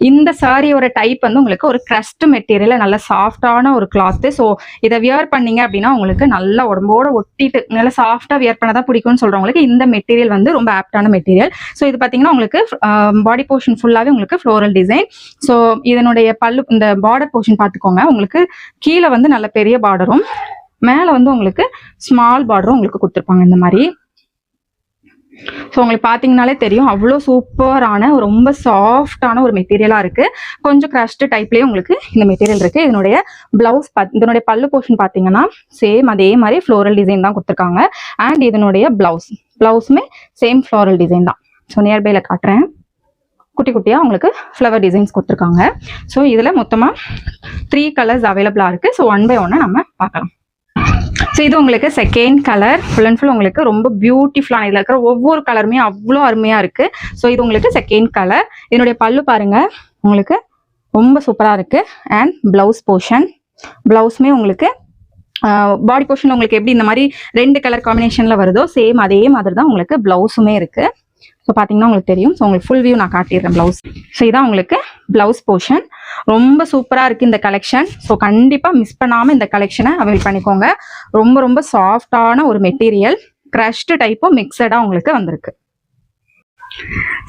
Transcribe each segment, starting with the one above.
இந்த சாரியோட டைப் வந்து உங்களுக்கு ஒரு கிரஸ்ட் மெட்டீரியல், நல்ல சாஃப்டான ஒரு கிளாத். ஸோ இதை வியர் பண்ணீங்க அப்படின்னா உங்களுக்கு நல்லா உடம்போட ஒட்டிட்டு நல்லா சாஃப்டா வியர் பண்ணதான் பிடிக்கும்னு சொல்றவங்களுக்கு இந்த மெட்டீரியல் வந்து ரொம்ப ஆப்டான மெட்டீரியல். ஸோ இது பாத்தீங்கன்னா உங்களுக்கு பாடி போர்ஷன் ஃபுல்லாவே உங்களுக்கு ஃப்ளோரல் டிசைன். ஸோ இதனுடைய பல்லு, இந்த பார்டர் போர்ஷன் பாத்துக்கோங்க, உங்களுக்கு கீழே வந்து நல்ல பெரிய பார்டரும் மேல வந்து உங்களுக்கு ஸ்மால் பார்டரும் உங்களுக்கு கொடுத்துருப்பாங்க இந்த மாதிரி. ஸோ உங்களுக்கு பார்த்தீங்கனாலே தெரியும் அவ்வளோ சூப்பரான ரொம்ப சாஃப்டான ஒரு மெட்டீரியலாக இருக்குது. கொஞ்சம் க்ரஷ்டு டைப்லேயே உங்களுக்கு இந்த மெட்டீரியல் இருக்குது. இதனுடைய ப்ளவுஸ் இதனுடைய பல்லு போர்ஷன் பார்த்தீங்கன்னா சேம் அதே மாதிரி ஃப்ளோரல் டிசைன் தான் கொடுத்துருக்காங்க. அண்ட் இதனுடைய ப்ளவுஸுமே சேம் ஃப்ளோரல் டிசைன் தான். ஸோ நியர்பையில் காட்டுறேன், குட்டி குட்டியாக உங்களுக்கு ஃப்ளவர் டிசைன்ஸ் கொடுத்துருக்காங்க. ஸோ இதில் மொத்தமாக 3 கலர்ஸ் அவைலபிளாக இருக்குது. ஸோ 1 by 1 நம்ம பார்க்கலாம். ஸோ இது உங்களுக்கு second colour, full and full உங்களுக்கு ரொம்ப பியூட்டிஃபுல்லான, இதில் இருக்கிற ஒவ்வொரு கலருமே அவ்வளோ அருமையாக இருக்குது. ஸோ இது உங்களுக்கு செகண்ட் கலர். இதனுடைய பல்லு பாருங்கள், உங்களுக்கு ரொம்ப சூப்பராக இருக்குது. அண்ட் ப்ளவுஸ் போர்ஷன், ப்ளவுஸுமே உங்களுக்கு பாடி போர்ஷன் உங்களுக்கு எப்படி இந்த மாதிரி 2 கலர் காம்பினேஷனில் வருதோ சேம் அதே மாதிரி தான் உங்களுக்கு ப்ளவுஸுமே இருக்குது. ஸோ பார்த்தீங்கன்னா உங்களுக்கு தெரியும். ஸோ உங்களுக்கு ஃபுல் வியூ நான் காட்டிடுறேன் ப்ளவுஸ். ஸோ இதான் உங்களுக்கு ப்ளவுஸ் போர்ஷன். ரொம்ப சூப்பராக இருக்குது இந்த கலெக்ஷன். ஸோ கண்டிப்பாக மிஸ் பண்ணாமல் இந்த கலெக்ஷனை அவைல் பண்ணிக்கோங்க. ரொம்ப ரொம்ப சாஃப்டான ஒரு மெட்டீரியல், க்ரஷ்டு டைப்பும் மிக்சடாக உங்களுக்கு வந்திருக்கு.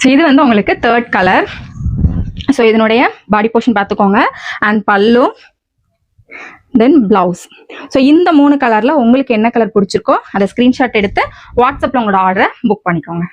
ஸோ இது வந்து உங்களுக்கு தேர்ட் கலர். ஸோ இதனுடைய பாடி போர்ஷன் பார்த்துக்கோங்க, அண்ட் பல்லு, தென் பிளவுஸ். ஸோ இந்த 3 கலரில் உங்களுக்கு என்ன கலர் பிடிச்சிருக்கோ அதை ஸ்க்ரீன்ஷாட் எடுத்து வாட்ஸ்அப்பில் உங்களோட ஆர்டரை புக் பண்ணிக்கோங்க.